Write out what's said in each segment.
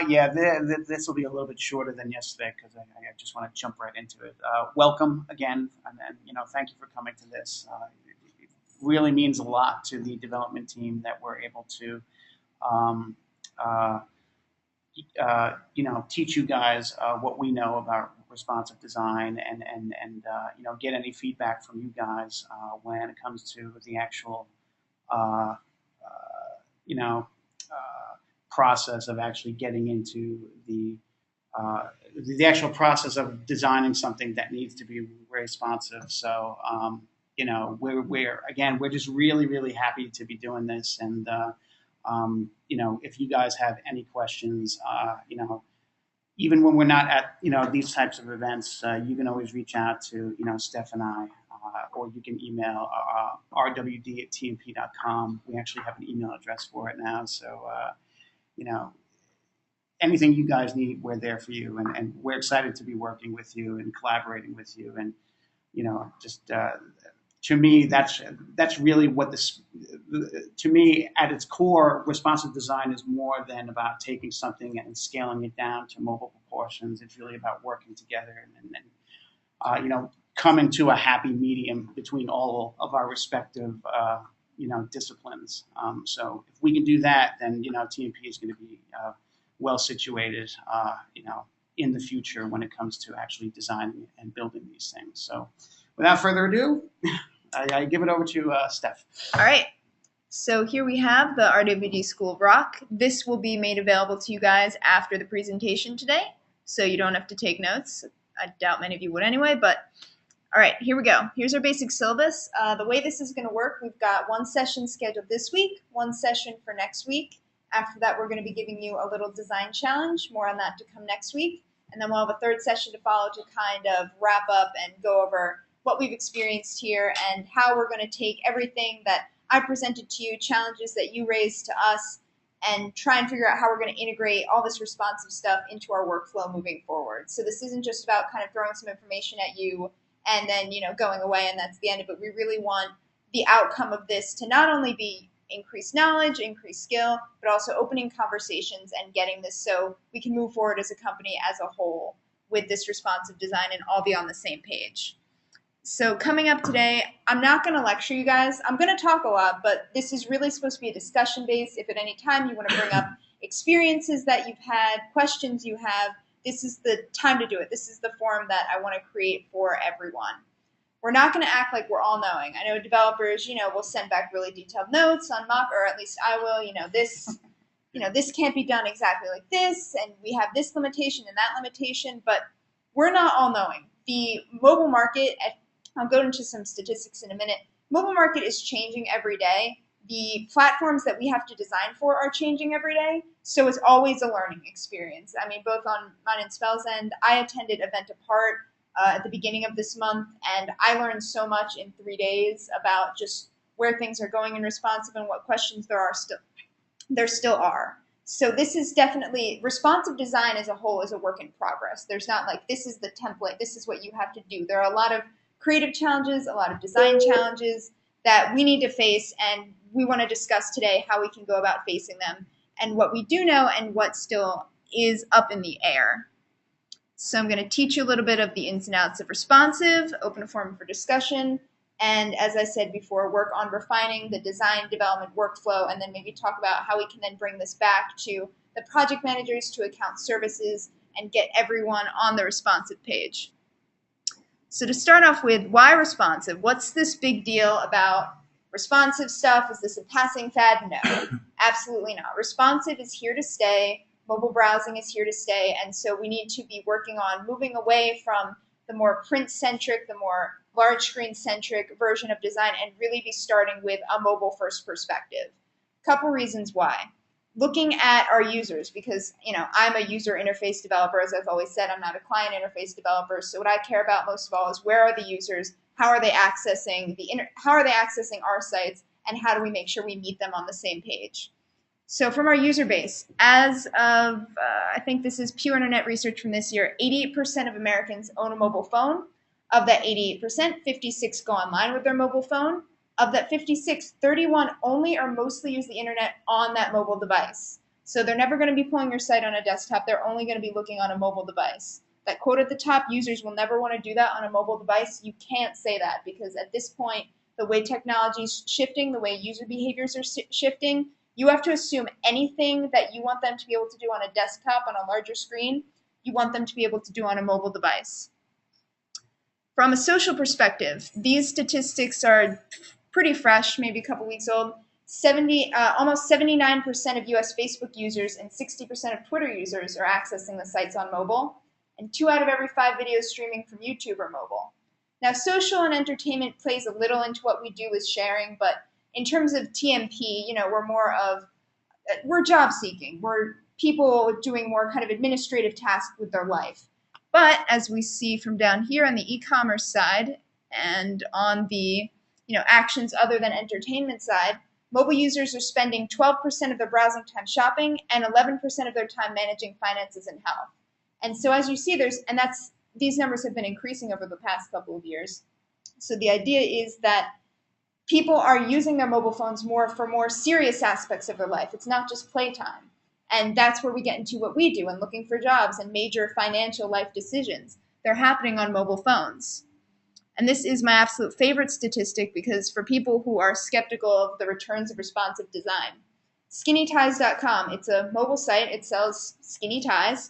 Yeah, this will be a little bit shorter than yesterday because I just want to jump right into it. Welcome again, and thank you for coming to this. It really means a lot to the development team that we're able to, um, uh, teach you guys what we know about responsive design and get any feedback from you guys when it comes to the actual uh, you know, process of actually getting into uh, the actual process of designing something that needs to be responsive. So, we're again, we're just really, really happy to be doing this. And, if you guys have any questions, even when we're not at these types of events, you can always reach out to Steph and I, or you can email RWD at tmp.com. We actually have an email address for it now, so you know anything you guys need, we're there for you, and we're excited to be working with you and collaborating with you, and just to me, that's really what this. To me, at its core, responsive design is more than about taking something and scaling it down to mobile proportions. It's really about working together and coming to a happy medium between all of our respective disciplines. So if we can do that, then TMP is going to be well situated, in the future when it comes to actually designing and building these things. So without further ado, I give it over to Steph. All right. So here we have the RWD School of Rock. This will be made available to you guys after the presentation today, so you don't have to take notes. I doubt many of you would anyway, but all right, here we go. Here's our basic syllabus. The way this is going to work, we've got one session scheduled this week, one session for next week. After that, we're going to be giving you a little design challenge. More on that to come next week. And then we'll have a third session to follow to kind of wrap up and go over what we've experienced here and how we're going to take everything that I presented to you, challenges that you raised to us, and try and figure out how we're going to integrate all this responsive stuff into our workflow moving forward. So this isn't just about kind of throwing some information at you and then going away and that's the end of it. We really want the outcome of this to not only be increased knowledge, increased skill, but also opening conversations and getting this so we can move forward as a company as a whole with this responsive design and all be on the same page. So coming up today, I'm not going to lecture you guys. I'm going to talk a lot, but this is really supposed to be a discussion base. If at any time you want to bring up experiences that you've had, questions you have, this is the time to do it. This is the forum that I want to create for everyone. We're not going to act like we're all knowing. I know developers, will send back really detailed notes on mock, or at least I will, this can't be done exactly like this, and we have this limitation and that limitation, but we're not all knowing. The mobile market, I'll go into some statistics in a minute. Mobile market is changing every day. The platforms that we have to design for are changing every day, so it's always a learning experience. I mean, both on mine and Spell's end, I attended Event Apart at the beginning of this month, and I learned so much in 3 days about just where things are going in responsive and what questions there still are. So this is definitely, responsive design as a whole is a work in progress. There's not like, this is the template, this is what you have to do. There are a lot of creative challenges, a lot of design challenges that we need to face, and we want to discuss today how we can go about facing them and what we do know and what still is up in the air. So I'm going to teach you a little bit of the ins and outs of responsive, open a forum for discussion, and as I said before, work on refining the design development workflow, and then maybe talk about how we can then bring this back to the project managers, to account services, and get everyone on the responsive page. So to start off with, why responsive? What's this big deal about responsive stuff? Is this a passing fad? No, absolutely not. Responsive is here to stay. Mobile browsing is here to stay, and so we need to be working on moving away from the more print-centric, the more large screen-centric version of design and really be starting with a mobile-first perspective. Couple reasons why. Looking at our users, because I'm a user interface developer, as I've always said. I'm not a client interface developer, so what I care about most of all is where are the users, how are they accessing our sites, and how do we make sure we meet them on the same page. So from our user base, as of, I think this is Pew Internet research from this year, 88% of Americans own a mobile phone. Of that 88%, 56 go online with their mobile phone. Of that 56, 31 only or mostly use the internet on that mobile device. So they're never going to be pulling your site on a desktop. They're only going to be looking on a mobile device. That quote at the top, users will never want to do that on a mobile device. You can't say that because at this point, the way technology is shifting, the way user behaviors are shifting, you have to assume anything that you want them to be able to do on a desktop, on a larger screen, you want them to be able to do on a mobile device. From a social perspective, these statistics are pretty fresh, maybe a couple weeks old. Almost 79% of US Facebook users and 60% of Twitter users are accessing the sites on mobile, and 2 out of every 5 videos streaming from YouTube are mobile. Now, social and entertainment plays a little into what we do with sharing, but in terms of TMP, we're job seeking. We're people doing more kind of administrative tasks with their life. But as we see from down here on the e-commerce side and on the actions other than entertainment side, mobile users are spending 12% of their browsing time shopping and 11% of their time managing finances and health. And so as you see, these numbers have been increasing over the past couple of years. So the idea is that people are using their mobile phones more for more serious aspects of their life. It's not just playtime. And that's where we get into what we do and looking for jobs and major financial life decisions. They're happening on mobile phones. And this is my absolute favorite statistic because for people who are skeptical of the returns of responsive design, skinnyties.com, it's a mobile site. It sells skinny ties.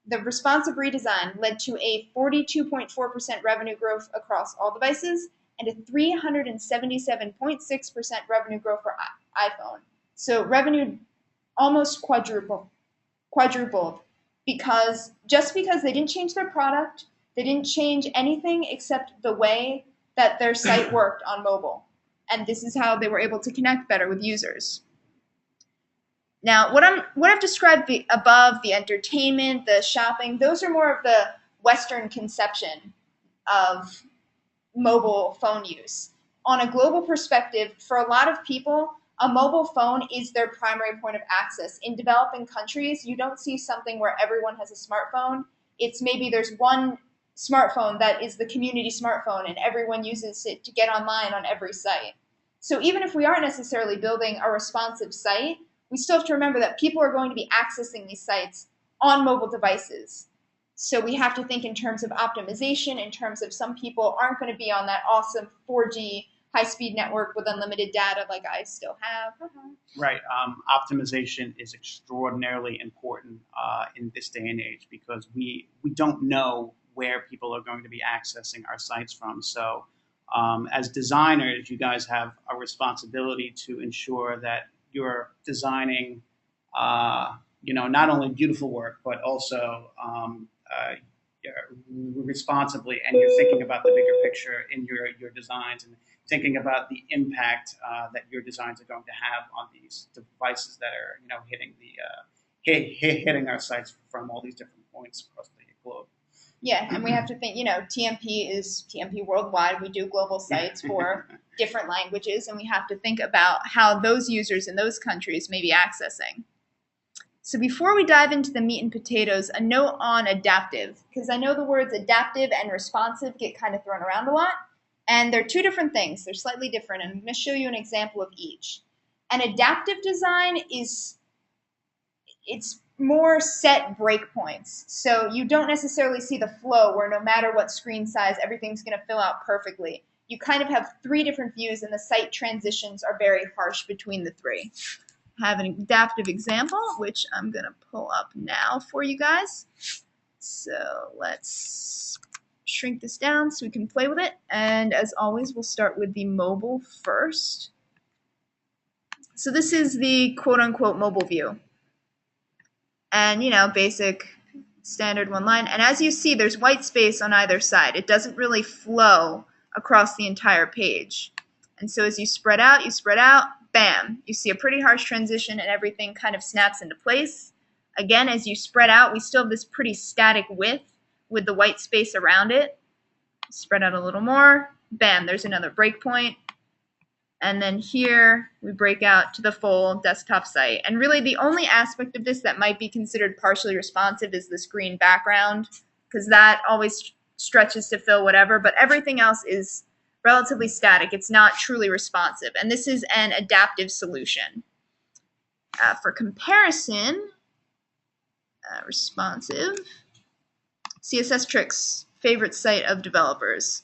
The responsive redesign led to a 42.4% revenue growth across all devices and a 377.6% revenue growth for iPhone. So revenue almost quadrupled because they didn't change their product, they didn't change anything except the way that their site worked on mobile. And this is how they were able to connect better with users. Now, what I've described above, the entertainment, the shopping, those are more of the Western conception of mobile phone use. On a global perspective, for a lot of people, a mobile phone is their primary point of access. In developing countries, you don't see something where everyone has a smartphone. It's maybe there's one smartphone that is the community smartphone and everyone uses it to get online on every site. So even if we aren't necessarily building a responsive site, we still have to remember that people are going to be accessing these sites on mobile devices. So we have to think in terms of optimization, in terms of some people aren't going to be on that awesome 4G high-speed network with unlimited data like I still have. Right. Optimization is extraordinarily important in this day and age because we don't know where people are going to be accessing our sites from. So as designers, you guys have a responsibility to ensure that you're designing, not only beautiful work, but also responsibly, and you're thinking about the bigger picture in your designs and thinking about the impact that your designs are going to have on these devices that are, hitting our sites from all these different points across the globe. Yeah, and we have to think, TMP is TMP worldwide. We do global sites for different languages, and we have to think about how those users in those countries may be accessing. So before we dive into the meat and potatoes, a note on adaptive, because I know the words adaptive and responsive get kind of thrown around a lot, and they're two different things. They're slightly different, and I'm going to show you an example of each. An adaptive design it's more set breakpoints. So you don't necessarily see the flow where no matter what screen size, everything's going to fill out perfectly. You kind of have 3 different views, and the site transitions are very harsh between the 3. I have an adaptive example, which I'm going to pull up now for you guys. So let's shrink this down so we can play with it. And as always, we'll start with the mobile first. So this is the quote-unquote mobile view. And, basic standard one line. And as you see, there's white space on either side. It doesn't really flow across the entire page. And so as you spread out, bam, you see a pretty harsh transition and everything kind of snaps into place. Again, as you spread out, we still have this pretty static width with the white space around it. Spread out a little more, bam, there's another breakpoint. And then here we break out to the full desktop site. And really the only aspect of this that might be considered partially responsive is the screen background, because that always stretches to fill whatever, but everything else is relatively static. It's not truly responsive. And this is an adaptive solution. For comparison, responsive, CSS Tricks, favorite site of developers.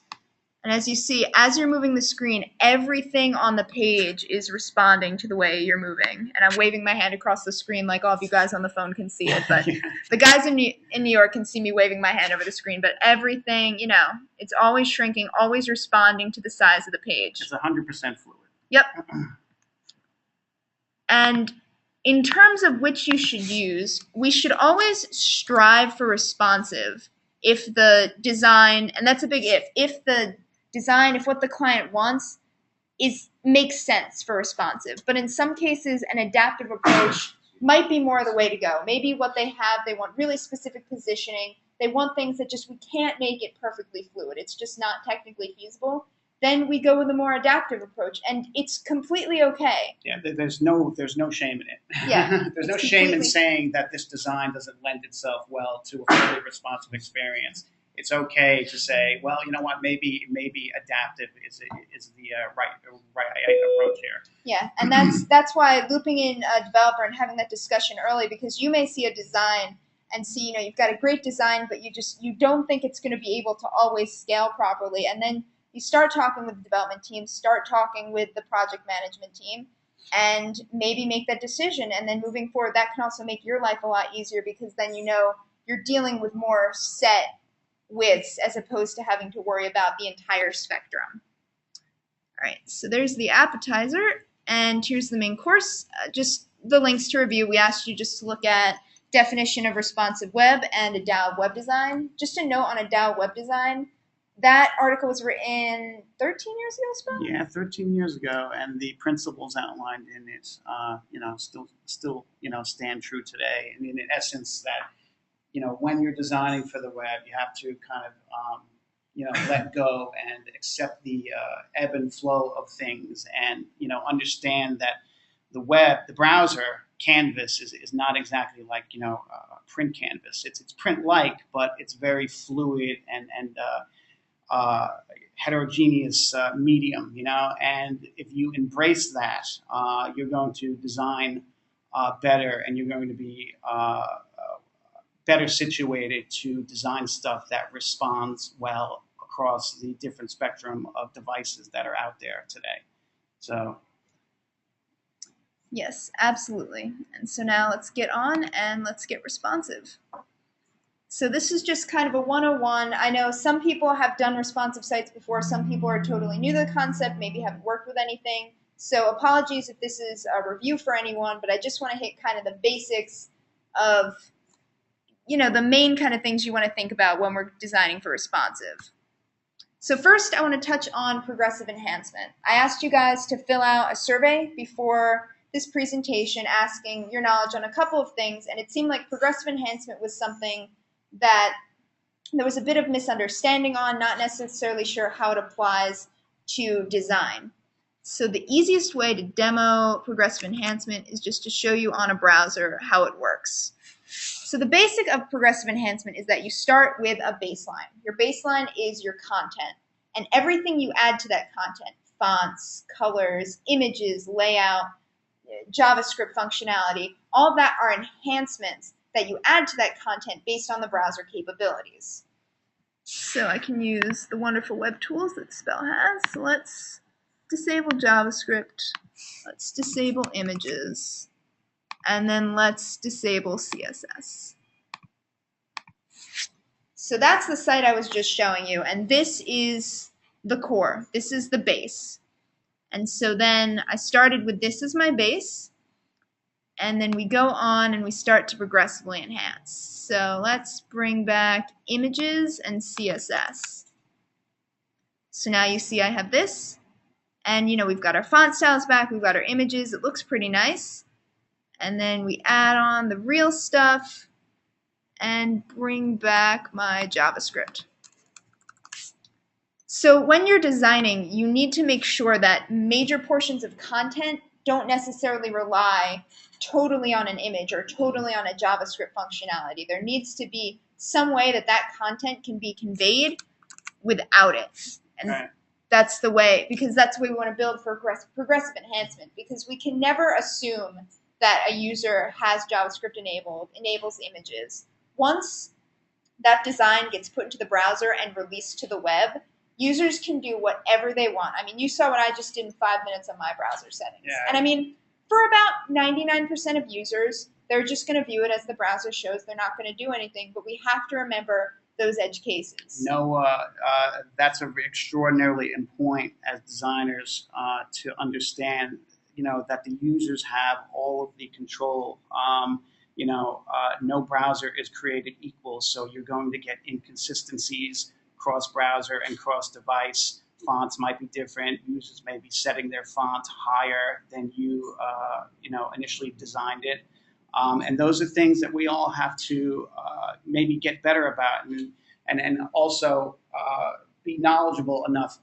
And as you see, as you're moving the screen, everything on the page is responding to the way you're moving. And I'm waving my hand across the screen like all of you guys on the phone can see it. But the guys in New York can see me waving my hand over the screen. But everything, it's always shrinking, always responding to the size of the page. It's 100% fluid. Yep. And in terms of which you should use, we should always strive for responsive if the design, and that's a big if the design, if what the client wants makes sense for responsive. But in some cases, an adaptive approach might be more the way to go. Maybe what they have, they want really specific positioning. They want things that we can't make it perfectly fluid. It's just not technically feasible. Then we go with a more adaptive approach, and it's completely okay. Yeah, there's no shame in it. Yeah, there's no shame in saying that this design doesn't lend itself well to a fully responsive experience. It's okay to say, well, you know what, maybe adaptive is the right approach here. Yeah, and that's why looping in a developer and having that discussion early, because you may see a design and see, you've got a great design, but you don't think it's going to be able to always scale properly, and then you start talking with the development team, start talking with the project management team, and maybe make that decision. And then moving forward, that can also make your life a lot easier, because then you're dealing with more set widths as opposed to having to worry about the entire spectrum. All right, so there's the appetizer, and here's the main course. Just the links to review. We asked you just to look at definition of responsive web and a DAO web design. Just a note on a DAO web design. That article was written 13 years ago, Spell? Yeah, 13 years ago, and the principles outlined in it, still stand true today. I mean, in essence, that when you're designing for the web, you have to kind of let go and accept the ebb and flow of things, and understand that the browser canvas is not exactly like a print canvas. It's print-like, but it's very fluid and heterogeneous medium, and if you embrace that, you're going to design better, and you're going to be better situated to design stuff that responds well across the different spectrum of devices that are out there today. So. Yes, absolutely. And so now let's get on and let's get responsive. So this is just kind of a 101. I know some people have done responsive sites before. Some people are totally new to the concept, maybe haven't worked with anything. So apologies if this is a review for anyone, but I just want to hit kind of the basics of, the main kind of things you want to think about when we're designing for responsive. So first, I want to touch on progressive enhancement. I asked you guys to fill out a survey before this presentation asking your knowledge on a couple of things, and it seemed like progressive enhancement was something that there was a bit of misunderstanding on, not necessarily sure how it applies to design. So the easiest way to demo progressive enhancement is just to show you on a browser how it works. So the basic of progressive enhancement is that you start with a baseline. Your baseline is your content, and everything you add to that content, fonts, colors, images, layout, JavaScript functionality, all of that are enhancements that you add to that content based on the browser capabilities. So I can use the wonderful web tools that Spell has. So let's disable JavaScript, let's disable images, and then let's disable CSS. So that's the site I was just showing you, and this is the core. This is the base. And so then I started with this as my base, and then we go on and we start to progressively enhance. So let's bring back images and CSS. So now you see I have this, and we've got our font styles back, we've got our images, it looks pretty nice. And then we add on the real stuff and bring back my JavaScript. So when you're designing, you need to make sure that major portions of content don't necessarily rely totally on an image or totally on a JavaScript functionality. There needs to be some way that that content can be conveyed without it. And that's the way, because that's the way we want to build for progressive enhancement, because we can never assume that a user has JavaScript enables images. Once that design gets put into the browser and released to the web, users can do whatever they want. I mean, you saw what I just did in 5 minutes on my browser settings. Yeah. And I mean, for about 99% of users, they're just going to view it as the browser shows. They're not going to do anything. But we have to remember those edge cases. No, that's an extraordinarily important as designers to understand, that the users have all of the control. No browser is created equal, so you're going to get inconsistencies cross-browser and cross-device. Fonts might be different. Users may be setting their font higher than you, initially designed it. And those are things that we all have to maybe get better about, and also be knowledgeable enough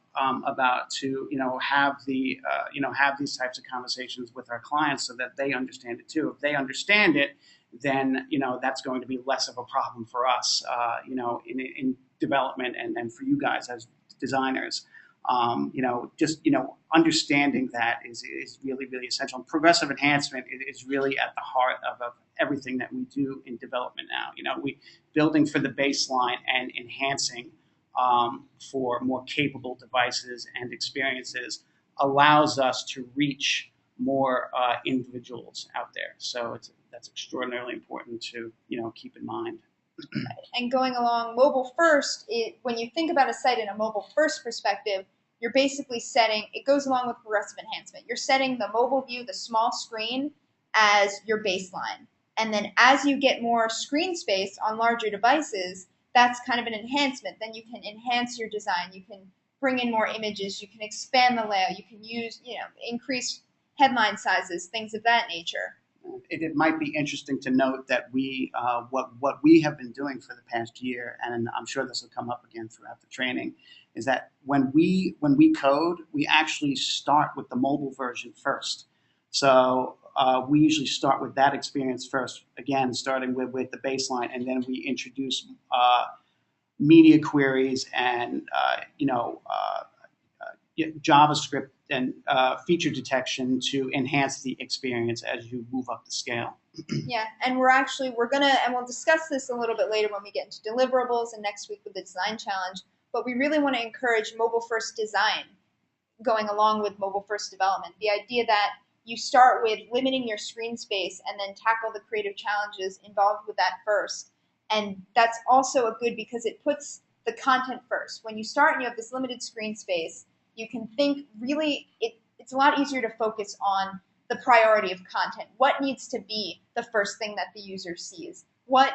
about to have these types of conversations with our clients so that they understand it too. If they understand it, then that's going to be less of a problem for us, in development and for you guys as designers. Understanding that is really, really essential. And progressive enhancement is really at the heart of everything that we do in development now. We building for the baseline and enhancing for more capable devices and experiences allows us to reach more individuals out there. So that's extraordinarily important to keep in mind. And going along mobile first, when you think about a site in a mobile first perspective, you're basically setting, it goes along with progressive enhancement. You're setting the mobile view, the small screen, as your baseline. And then as you get more screen space on larger devices, that's kind of an enhancement. Then you can enhance your design. You can bring in more images. You can expand the layout. You can use, increase headline sizes, things of that nature. It might be interesting to note that we what we have been doing for the past year, and I'm sure this will come up again throughout the training, is that when we code, we actually start with the mobile version first. So we usually start with that experience first, again, starting with the baseline, and then we introduce media queries and JavaScript and feature detection to enhance the experience as you move up the scale. Yeah, and we'll discuss this a little bit later when we get into deliverables and next week with the design challenge, but we really want to encourage mobile first design going along with mobile first development. The idea that you start with limiting your screen space and then tackle the creative challenges involved with that first. And that's also good because it puts the content first. When you start and you have this limited screen space, you can think really, it's a lot easier to focus on the priority of content. What needs to be the first thing that the user sees? What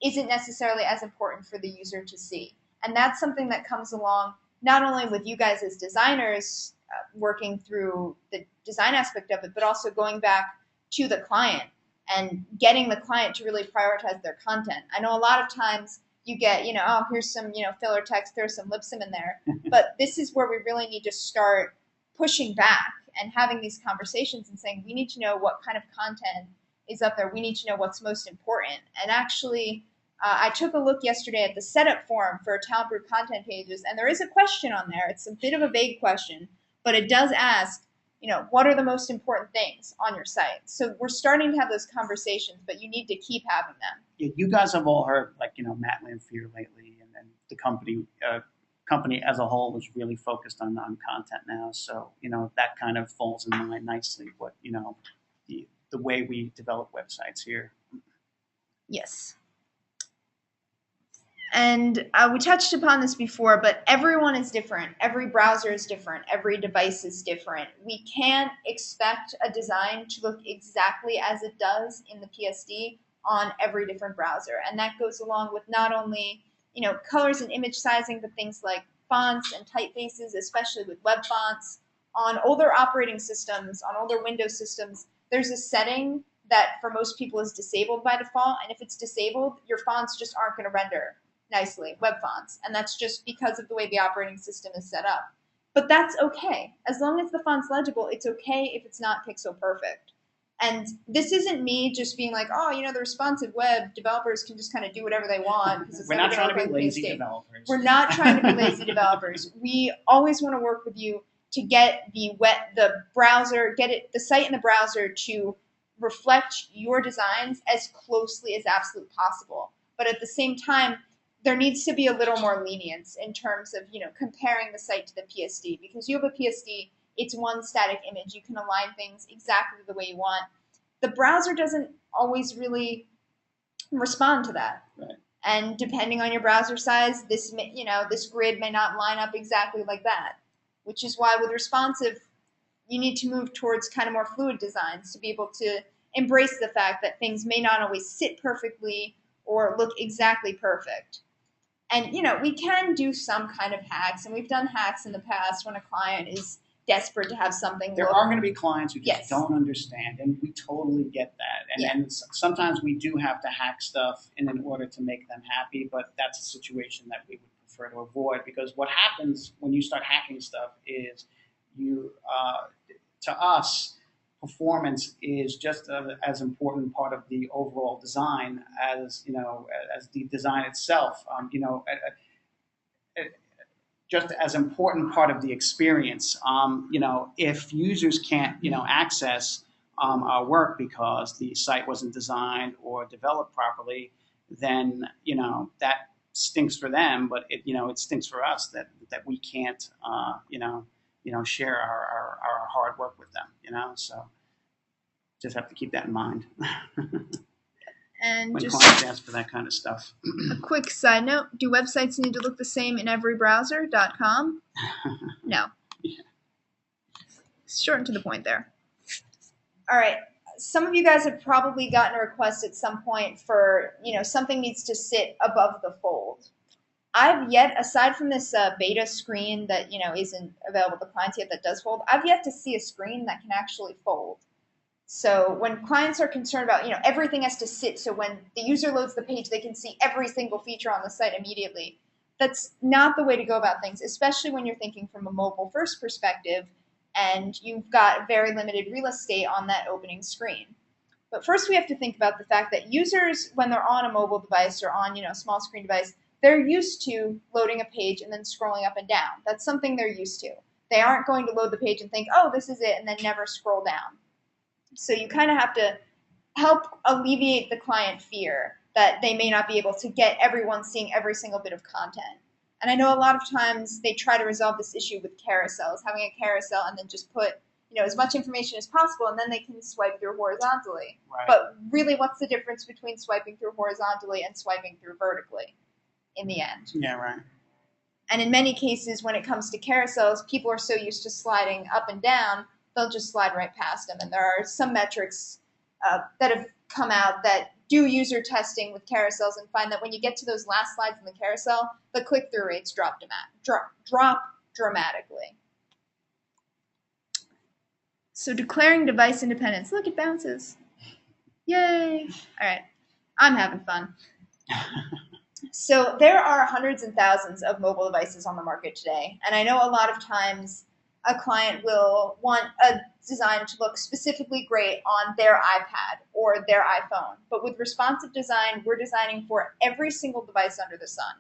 isn't necessarily as important for the user to see? And that's something that comes along not only with you guys as designers working through the design aspect of it, but also going back to the client and getting the client to really prioritize their content. I know a lot of times you get, here's some, filler text, there's some lipsim in there. But this is where we really need to start pushing back and having these conversations and saying, we need to know what kind of content is up there. We need to know what's most important. And actually, I took a look yesterday at the setup form for Talent Brew content pages, and there is a question on there. It's a bit of a vague question, but it does ask, what are the most important things on your site? So we're starting to have those conversations, but you need to keep having them. Yeah, you guys have all heard, Matt Lanphier lately, and then the company as a whole is really focused on content now. So, that kind of falls in line nicely with, the way we develop websites here. Yes. And we touched upon this before, but everyone is different. Every browser is different. Every device is different. We can't expect a design to look exactly as it does in the PSD on every different browser. And that goes along with not only, colors and image sizing, but things like fonts and typefaces, especially with web fonts. On older operating systems, on older Windows systems, there's a setting that for most people is disabled by default. And if it's disabled, your fonts just aren't going to render nicely, web fonts. And that's just because of the way the operating system is set up. But that's okay. As long as the font's legible, it's okay if it's not pixel perfect. And this isn't me just being like, the responsive web developers can just kind of do whatever they want. We're not trying to be lazy developers. We're not trying to be lazy developers. We always want to work with you to get the browser, the site in the browser to reflect your designs as closely as absolutely possible. But at the same time, there needs to be a little more lenience in terms of, comparing the site to the PSD, because you have a PSD, it's one static image. You can align things exactly the way you want. The browser doesn't always really respond to that. Right. And depending on your browser size, this grid may not line up exactly like that, which is why with responsive, you need to move towards kind of more fluid designs to be able to embrace the fact that things may not always sit perfectly or look exactly perfect. And, we can do some kind of hacks, and we've done hacks in the past when a client is desperate to have something There are going to be clients who just don't understand, and we totally get that. And sometimes we do have to hack stuff in order to make them happy, but that's a situation that we would prefer to avoid, because what happens when you start hacking stuff is to us, performance is just as important part of the overall design as as the design itself. Just as important part of the experience. If users can't access our work because the site wasn't designed or developed properly, then that stinks for them, but it stinks for us that we can't share our hard work with them. So just have to keep that in mind. And when just clients ask for that kind of stuff. A quick side note, do websites need to look the same in every browser? .com? No. Yeah. Short and to the point there. All right. Some of you guys have probably gotten a request at some point for, something needs to sit above the fold. I've yet, aside from this beta screen that, isn't available to clients yet that does fold, I've yet to see a screen that can actually fold. So when clients are concerned about, everything has to sit so when the user loads the page, they can see every single feature on the site immediately. That's not the way to go about things, especially when you're thinking from a mobile-first perspective and you've got very limited real estate on that opening screen. But first we have to think about the fact that users, when they're on a mobile device or on, a small screen device, they're used to loading a page and then scrolling up and down. That's something they're used to. They aren't going to load the page and think, oh, this is it, and then never scroll down. So you kind of have to help alleviate the client fear that they may not be able to get everyone seeing every single bit of content. And I know a lot of times they try to resolve this issue with carousels, having a carousel and then just put as much information as possible, and then they can swipe through horizontally. Right. But really, what's the difference between swiping through horizontally and swiping through vertically in the end? Yeah, right. And in many cases, when it comes to carousels, people are so used to sliding up and down, they'll just slide right past them. And there are some metrics that have come out that do user testing with carousels and find that when you get to those last slides in the carousel, the click-through rates drop dramatically. So declaring device independence. Look, it bounces. Yay. All right. I'm having fun. So there are hundreds and thousands of mobile devices on the market today. And I know a lot of times a client will want a design to look specifically great on their iPad or their iPhone. But with responsive design, we're designing for every single device under the sun.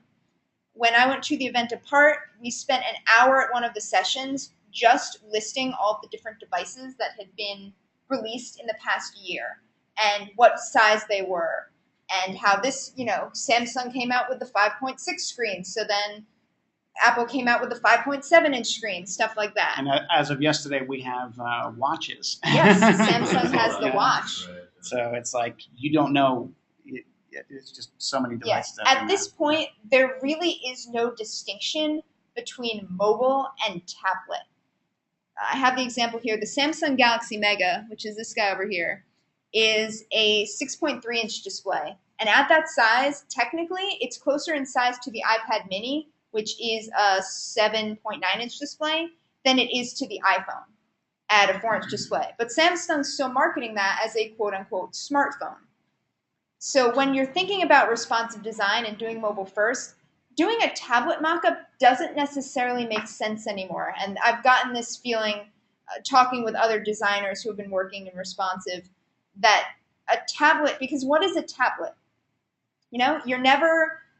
When I went to the event apart, we spent an hour at one of the sessions just listing all the different devices that had been released in the past year and what size they were and how this, Samsung came out with the 5.6 screen. So then Apple came out with the 5.7-inch screen, stuff like that. And as of yesterday, we have watches. Yes, Samsung has the watch. So it's like you don't know. It's just so many devices. Yes. At this point, there really is no distinction between mobile and tablet. I have the example here. The Samsung Galaxy Mega, which is this guy over here, is a 6.3-inch display. And at that size, technically, it's closer in size to the iPad mini, which is a 7.9-inch display, than it is to the iPhone at a 4-inch display. But Samsung's still marketing that as a quote-unquote smartphone. So when you're thinking about responsive design and doing mobile first, doing a tablet mockup doesn't necessarily make sense anymore. And I've gotten this feeling, talking with other designers who have been working in responsive, that a tablet, because what is a tablet?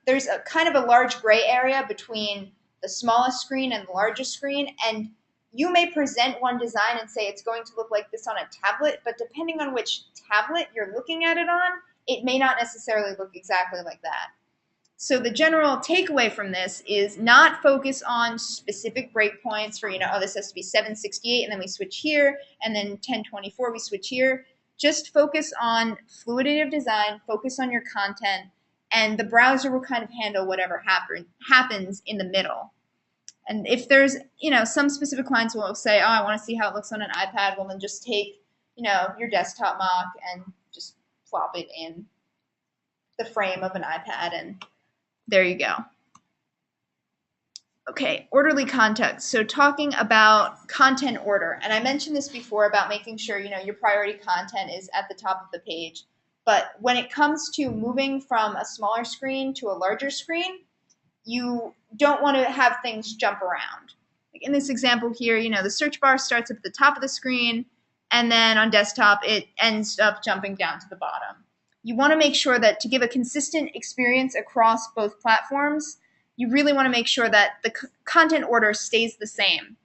There's a kind of a large gray area between the smallest screen and the largest screen, and You may present one design and say it's going to look like this on a tablet, but depending on which tablet you're looking at it on, it may not necessarily look exactly like that. So the general takeaway from this is not focus on specific breakpoints for, oh, this has to be 768 and then we switch here, and then 1024 we switch here. Just focus on fluidity of design, focus on your content, and the browser will kind of handle whatever happens in the middle. And if there's, some specific clients will say, oh, I want to see how it looks on an iPad, well, then just take, your desktop mock and just plop it in the frame of an iPad, and there you go. Okay, orderly context. So talking about content order, and I mentioned this before about making sure, your priority content is at the top of the page. But when it comes to moving from a smaller screen to a larger screen, you don't want to have things jump around. Like in this example here, the search bar starts at the top of the screen, and then on desktop, it ends up jumping down to the bottom. You want to make sure that to give a consistent experience across both platforms, you really want to make sure that the content order stays the same,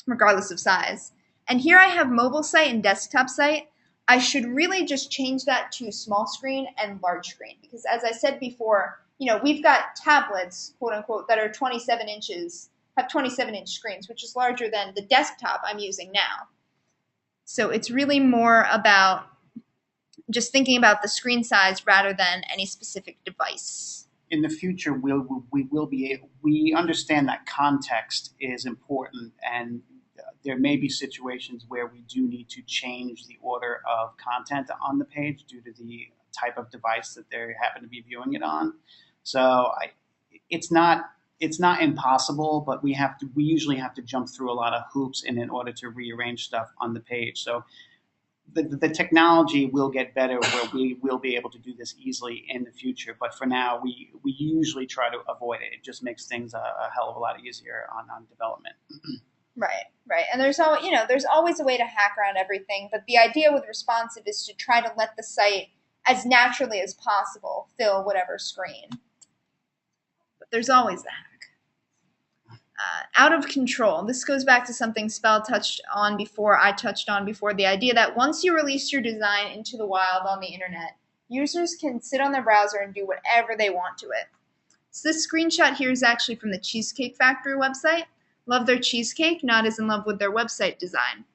regardless of size. And here I have mobile site and desktop site. I should really just change that to small screen and large screen, because as I said before, we've got tablets, quote unquote, that are 27 inches, have 27-inch screens, which is larger than the desktop I'm using now. So it's really more about just thinking about the screen size rather than any specific device. In the future, we understand that context is important, and there may be situations where we do need to change the order of content on the page due to the type of device that they happen to be viewing it on. So it's not impossible, but we usually have to jump through a lot of hoops in order to rearrange stuff on the page. So the technology will get better where we will be able to do this easily in the future. But for now, we usually try to avoid it. It just makes things a hell of a lot easier on development. Right. And there's always a way to hack around everything. But the idea with responsive is to try to let the site as naturally as possible fill whatever screen. But there's always the hack. Out of control. This goes back to something Spell touched on before, the idea that once you release your design into the wild on the internet, users can sit on their browser and do whatever they want to it. So this screenshot here is actually from the Cheesecake Factory website. Love their cheesecake, not as in love with their website design.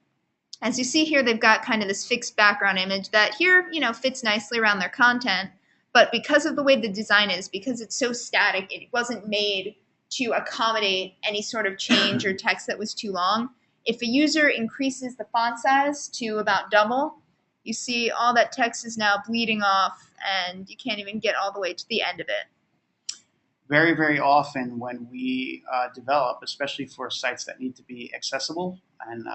As you see here, they've got kind of this fixed background image that here, fits nicely around their content, but because of the way the design is, because it's so static, it wasn't made to accommodate any sort of change or text that was too long. If a user increases the font size to about double, you see all that text is now bleeding off and you can't even get all the way to the end of it. Very, very often when we develop, especially for sites that need to be accessible and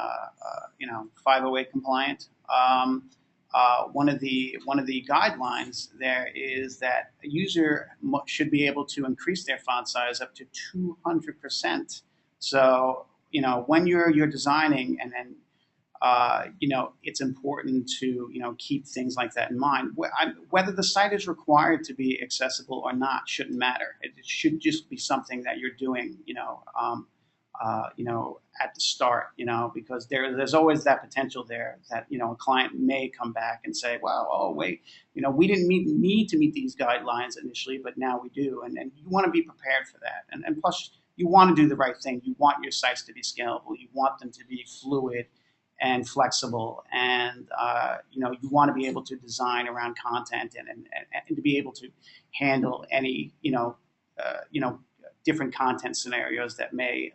508 compliant, one of the guidelines there is that a user should be able to increase their font size up to 200%. So when you're designing, and then it's important to keep things like that in mind. Whether the site is required to be accessible or not shouldn't matter. It should just be something that you're doing at the start, because there's always that potential there that, a client may come back and say, well, oh, wait, we didn't need to meet these guidelines initially, but now we do. And you want to be prepared for that. And plus, you want to do the right thing. You want your sites to be scalable. You want them to be fluid and flexible. And, you want to be able to design around content and to be able to handle any, different content scenarios that may,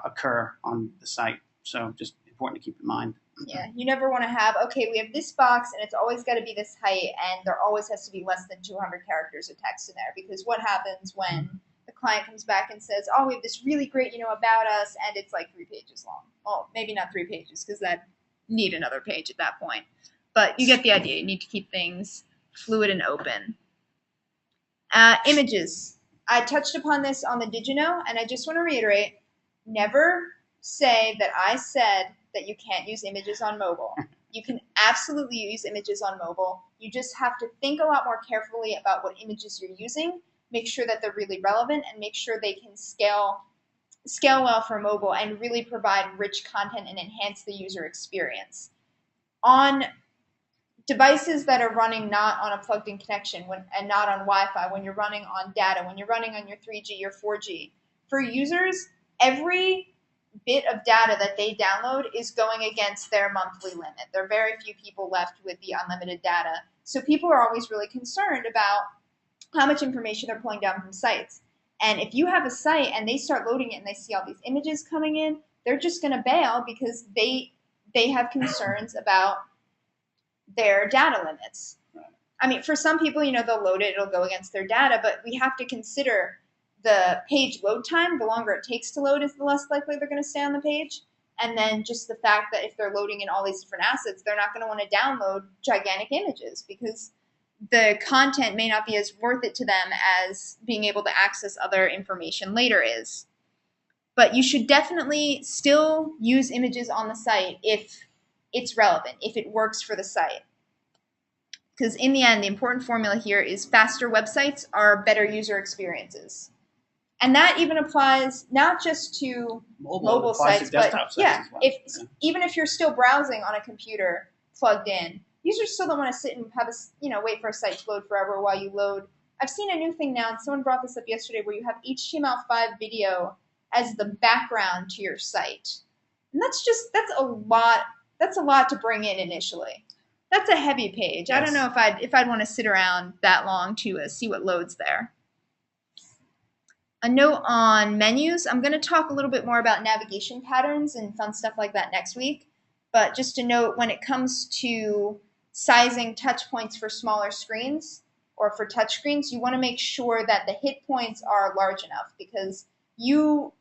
occur on the site. So just important to keep in mind. Yeah, you never want to have, okay, we have this box and it's always got to be this height and there always has to be less than 200 characters of text in there, because what happens when the client comes back and says, oh, we have this really great, about us, and it's like 3 pages long. Well, maybe not 3 pages because that need another page at that point. But you get the idea. You need to keep things fluid and open. Images. I touched upon this on the Did You Know, and I just want to reiterate, never say that I said that you can't use images on mobile. You can absolutely use images on mobile. You just have to think a lot more carefully about what images you're using, make sure that they're really relevant, and make sure they can scale scale well for mobile and really provide rich content and enhance the user experience. On devices that are running not on a plugged-in connection and not on Wi-Fi, when you're running on data, when you're running on your 3G or 4G, for users, every bit of data that they download is going against their monthly limit. There are very few people left with the unlimited data. So people are always really concerned about how much information they're pulling down from sites. And if you have a site and they start loading it and they see all these images coming in, they're just going to bail because they have concerns about their data limits. I mean, for some people, they'll load it, it'll go against their data, but we have to consider the page load time. The longer it takes to load is the less likely they're going to stay on the page. And then just the fact that if they're loading in all these different assets, they're not going to want to download gigantic images because the content may not be as worth it to them as being able to access other information later is. But you should definitely still use images on the site if it's relevant, if it works for the site. Because in the end, the important formula here is faster websites are better user experiences. And that even applies not just to mobile sites, but yeah, well. Even if you're still browsing on a computer plugged in, users still don't want to sit and have wait for a site to load forever while you load. I've seen a new thing now, and someone brought this up yesterday, where you have HTML5 video as the background to your site, and that's a lot. That's a lot to bring in initially. That's a heavy page. Yes. I don't know if I'd want to sit around that long to see what loads there. A note on menus. I'm going to talk a little bit more about navigation patterns and fun stuff like that next week. But just a note, when it comes to sizing touch points for smaller screens or for touch screens, you want to make sure that the hit points are large enough because you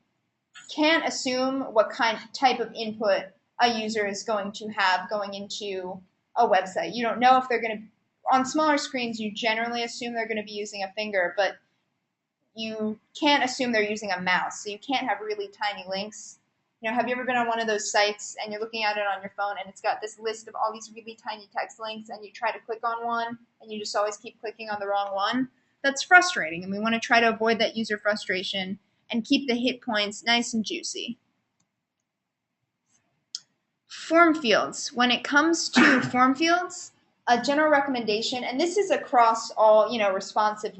can't assume what type of input a user is going to have going into a website. You don't know if they're going to, on smaller screens, you generally assume they're going to be using a finger, but you can't assume they're using a mouse. So you can't have really tiny links. Have you ever been on one of those sites and you're looking at it on your phone and it's got this list of all these really tiny text links and you try to click on one and you just always keep clicking on the wrong one? That's frustrating, and we want to try to avoid that user frustration and keep the hit points nice and juicy. Form fields. When it comes to form fields, a general recommendation, and this is across all, responsive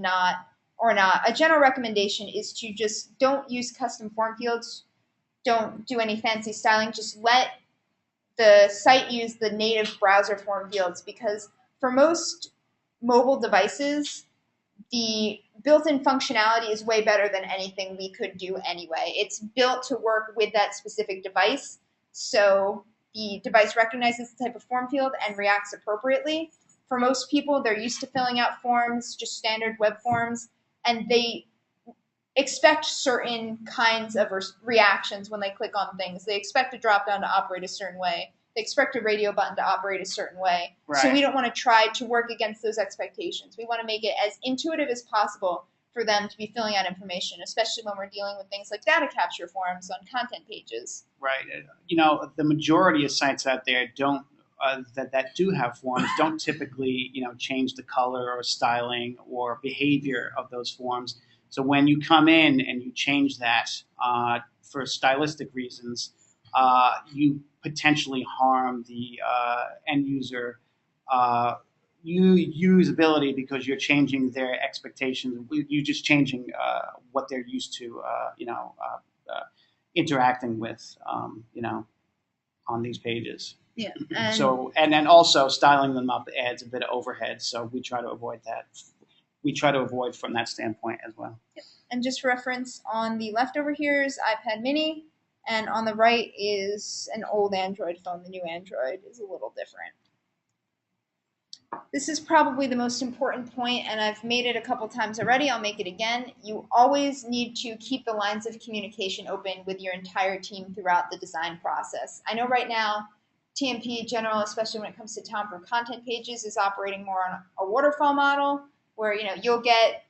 or not, a general recommendation is to just don't use custom form fields. Don't do any fancy styling. Just let the site use the native browser form fields because for most mobile devices, the built-in functionality is way better than anything we could do anyway. It's built to work with that specific device, so the device recognizes the type of form field and reacts appropriately. For most people, they're used to filling out forms, just standard web forms, and they expect certain kinds of reactions when they click on things. They expect a drop down to operate a certain way. They expect a radio button to operate a certain way. Right. So we don't want to try to work against those expectations. We want to make it as intuitive as possible for them to be filling out information, especially when we're dealing with things like data capture forms on content pages. Right. The majority of sites out there don't that do have forms don't typically change the color or styling or behavior of those forms. So when you come in and you change that for stylistic reasons, you potentially harm the end user usability because you're changing their expectations. You're just changing what they're used to, interacting with, on these pages. Yeah. And then also styling them up adds a bit of overhead. So we try to avoid that. We try to avoid from that standpoint as well. Yep. And just for reference, on the left over here is iPad mini, and on the right is an old Android phone. The new Android is a little different. This is probably the most important point, and I've made it a couple times already. I'll make it again. You always need to keep the lines of communication open with your entire team throughout the design process. I know right now, TMP General, especially when it comes to town for content pages, is operating more on a waterfall model, where you'll get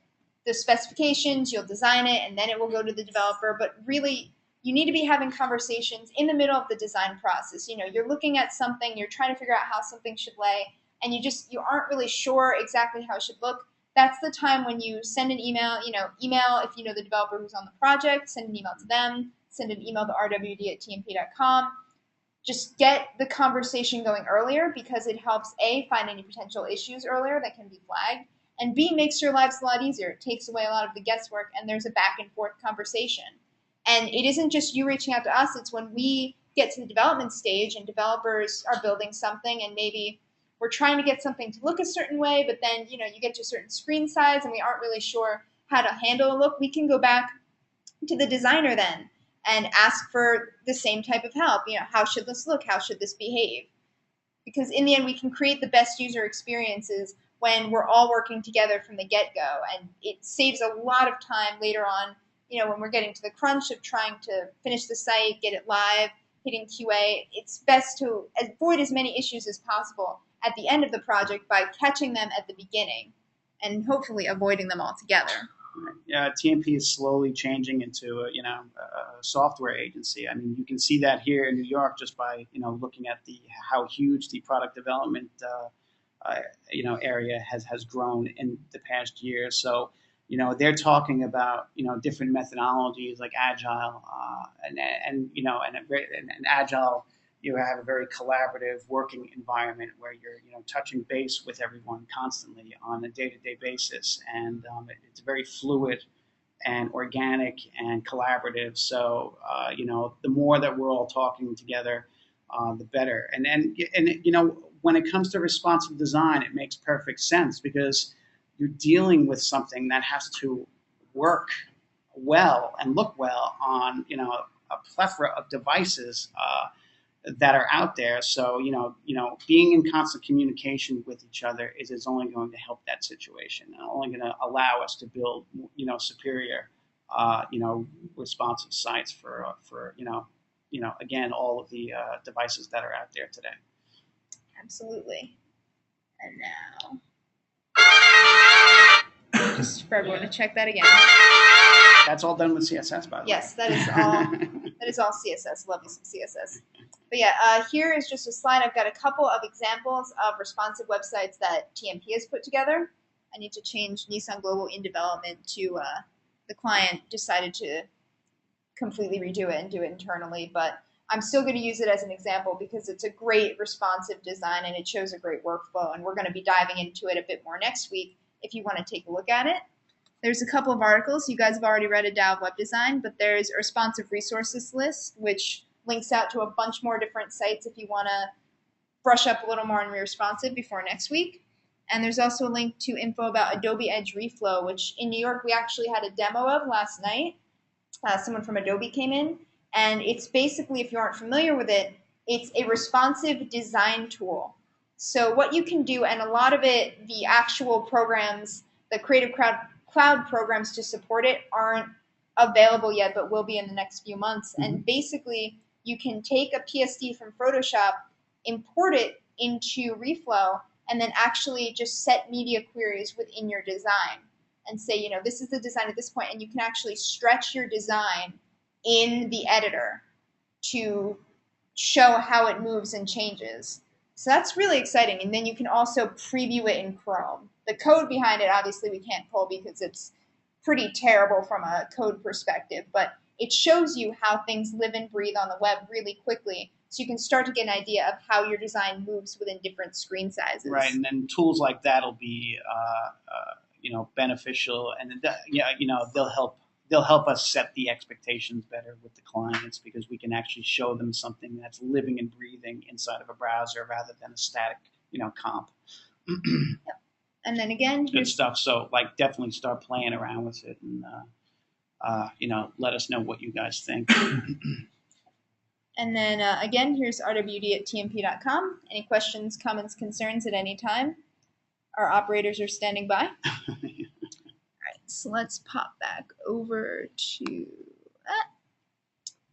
the specifications, you'll design it, and then it will go to the developer. But really, you need to be having conversations in the middle of the design process. You're looking at something, you're trying to figure out how something should lay, and you aren't really sure exactly how it should look. That's the time when you send an email, email if you know the developer who's on the project, send an email to them, send an email to rwd@tmp.com. Just get the conversation going earlier because it helps A, find any potential issues earlier that can be flagged, and B, makes your lives a lot easier. It takes away a lot of the guesswork, and there's a back and forth conversation. And it isn't just you reaching out to us, it's when we get to the development stage and developers are building something and maybe we're trying to get something to look a certain way, but then you get to a certain screen size and we aren't really sure how to handle a look. We can go back to the designer then and ask for the same type of help. How should this look? How should this behave? Because in the end, we can create the best user experiences when we're all working together from the get-go. And it saves a lot of time later on, when we're getting to the crunch of trying to finish the site, get it live, hitting QA. It's best to avoid as many issues as possible at the end of the project by catching them at the beginning and hopefully avoiding them altogether. Yeah, TMP is slowly changing into a software agency. I mean, you can see that here in New York just by looking at how huge the product development area has grown in the past year. So they're talking about different methodologies like agile and agile. You have a very collaborative working environment where you're touching base with everyone constantly on a day-to-day basis, and it's very fluid and organic and collaborative. So the more that we're all talking together, the better. And when it comes to responsive design, it makes perfect sense because you're dealing with something that has to work well and look well on a plethora of devices that are out there. So being in constant communication with each other is only going to help that situation and only going to allow us to build superior responsive sites for again all of the devices that are out there today. Absolutely. And now just for everyone to check that again. That's all done with CSS, by the way. Yes, that is all. That is all CSS. Love me some CSS. But yeah, here is just a slide. I've got a couple of examples of responsive websites that TMP has put together. I need to change Nissan Global in development to the client decided to completely redo it and do it internally. But I'm still going to use it as an example because it's a great responsive design and it shows a great workflow. And we're going to be diving into it a bit more next week if you want to take a look at it. There's a couple of articles. You guys have already read a Dow of Web Design, but there's a responsive resources list, which links out to a bunch more different sites if you want to brush up a little more on responsive before next week. And there's also a link to info about Adobe Edge Reflow, which in New York we actually had a demo of last night. Someone from Adobe came in, and it's basically, if you aren't familiar with it, it's a responsive design tool. So what you can do, and a lot of it, the actual programs, the Creative Cloud programs to support it aren't available yet, but will be in the next few months. Mm-hmm. And basically, you can take a PSD from Photoshop, import it into Reflow, and then actually just set media queries within your design and say, this is the design at this point, and you can actually stretch your design in the editor to show how it moves and changes. So that's really exciting. And then you can also preview it in Chrome. The code behind it, obviously, we can't pull because it's pretty terrible from a code perspective, but it shows you how things live and breathe on the web really quickly, so you can start to get an idea of how your design moves within different screen sizes. Right, and then tools like that will be, beneficial, and they'll help us set the expectations better with the clients because we can actually show them something that's living and breathing inside of a browser rather than a static, comp. Yep. And then again, good stuff. So definitely start playing around with it and, let us know what you guys think. And then again, here's rwd@tmp.com. Any questions, comments, concerns at any time? Our operators are standing by. All right, so let's pop back over to that.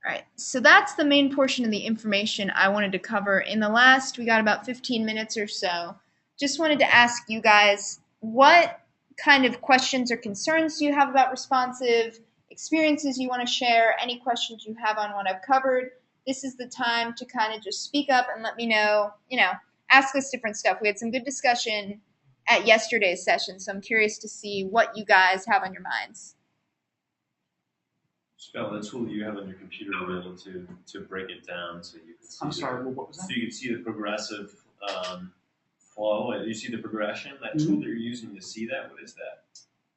All right, so that's the main portion of the information I wanted to cover. In the last, we got about 15 minutes or so. Just wanted to ask you guys, what kind of questions or concerns do you have about responsive, experiences you want to share, any questions you have on what I've covered? This is the time to kind of just speak up and let me know, ask us different stuff. We had some good discussion at yesterday's session, so I'm curious to see what you guys have on your minds. Spell the tool that you have on your computer to be able to break it down so you can see. I'm sorry, what was that? So you can see the progressive flow, and you see the progression. That tool that you're using to see that, what is that?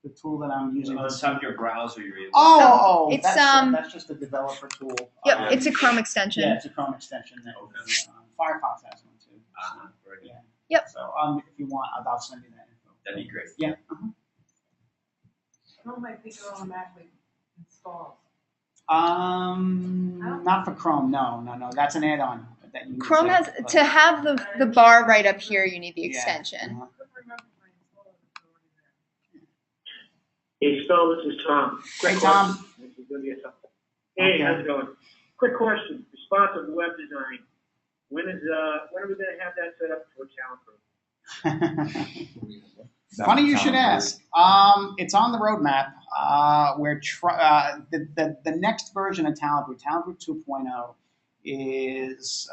The tool that I'm using On top of your browser, you're able. Oh, It's, that's just a developer tool. Yep, it's a Chrome extension. Yeah, it's a Chrome extension. That Firefox has one too. Very good. Yeah. Yep. So if you want, I'll send you that info. That'd be great. Yeah. Chrome might think it automatically installs. Not for Chrome. No. That's an add-on that you. Chrome has to have the bar right up here. You need the extension. Hey, Spell, this is Tom. Great, Tom. This is going to be a tough. Hey, how's it going? Quick question. Responsive web design. When are we going to have that set up for Talent Group? Funny you should ask. It's on the roadmap. We're the next version of Talent Group 2.0, is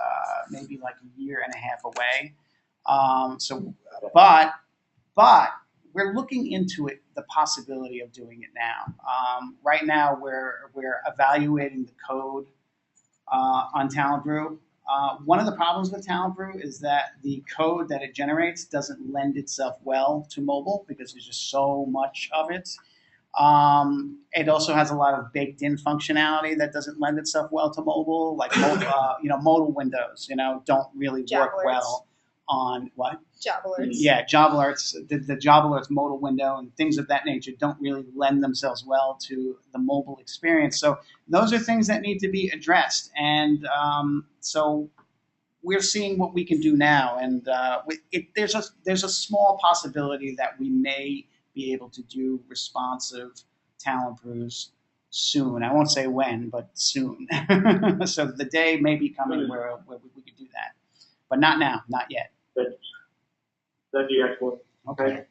maybe like a year and a half away. But we're looking into it, the possibility of doing it now. Right now, we're evaluating the code on Talent Brew. One of the problems with Talent Brew is that the code that it generates doesn't lend itself well to mobile because there's just so much of it. It also has a lot of baked-in functionality that doesn't lend itself well to mobile, like modal windows. Don't really work well on what? Job alerts. Yeah, job alerts. The job alerts modal window and things of that nature don't really lend themselves well to the mobile experience. So those are things that need to be addressed. And so we're seeing what we can do now. And there's a small possibility that we may be able to do responsive talent brews soon. I won't say when, but soon. So the day may be coming where we could do that. But not now, not yet. That'd be excellent. Okay.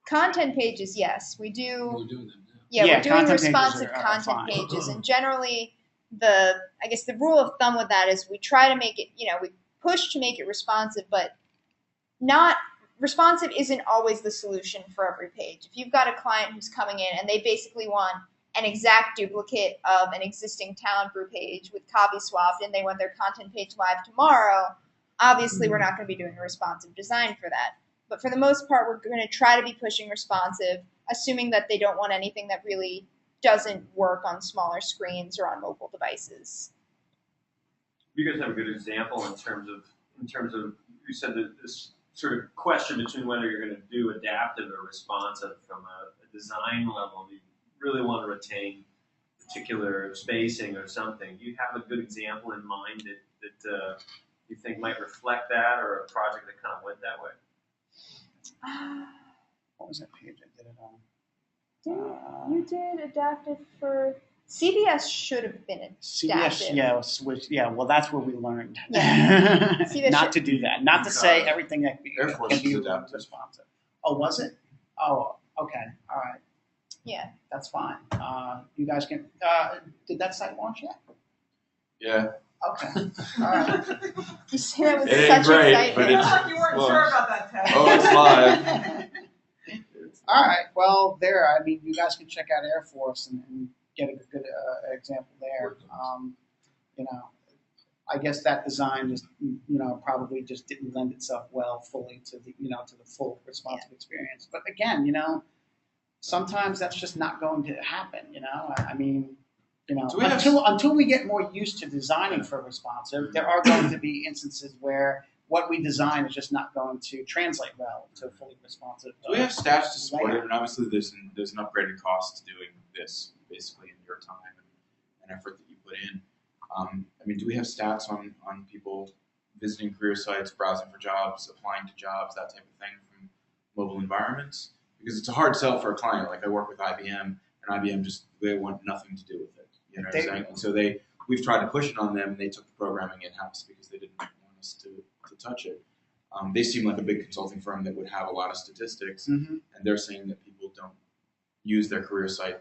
Content pages, yes, we do. We're doing them now. Yeah, we're doing content pages responsive are content fine. pages, and generally, the rule of thumb with that is we try to make it. We push to make it responsive, but not responsive isn't always the solution for every page. If you've got a client who's coming in and they basically want an exact duplicate of an existing Talent Brew page with copy swapped, and they want their content page live tomorrow, obviously we're not going to be doing a responsive design for that. But for the most part, we're going to try to be pushing responsive, assuming that they don't want anything that really doesn't work on smaller screens or on mobile devices. You guys have a good example in terms of you said that this sort of question between whether you're going to do adaptive or responsive from a design level. You really want to retain particular spacing or something. Do you have a good example in mind that you think might reflect that, or a project that kind of went that way? What was that page I did it on? You did adaptive for CVS. Should have been adaptive. CVS, well, that's where we learned CVS not to do that. Not to say everything that Air Force can be is adaptive. responsive. Oh, was it? Oh, okay, all right. Yeah. That's fine. You guys can. Did that site launch yet? Yeah. Okay. All right. You say that with It ain't such great, excitement. but It it's felt like you weren't well, sure about that, Ted. Oh, it's live. All right. Well, I mean, you guys can check out Air Force and get a good example there. I guess that design just, probably just didn't lend itself well fully to the, to the full responsive experience. But again, sometimes that's just not going to happen. I mean, until we get more used to designing for responsive, there are going to be instances where what we design is just not going to translate well to fully responsive. So we have stats to support it, and obviously there's an upgraded cost to doing this, basically in your time and effort that you put in. I mean, do we have stats on people visiting career sites, browsing for jobs, applying to jobs, that type of thing from mobile environments? Because it's a hard sell for a client. Like I work with IBM, and IBM they want nothing to do with it. You know what I'm saying? And so we've tried to push it on them, and they took the programming in-house because they didn't want us to touch it. They seem like a big consulting firm that would have a lot of statistics, and they're saying that people don't use their career site.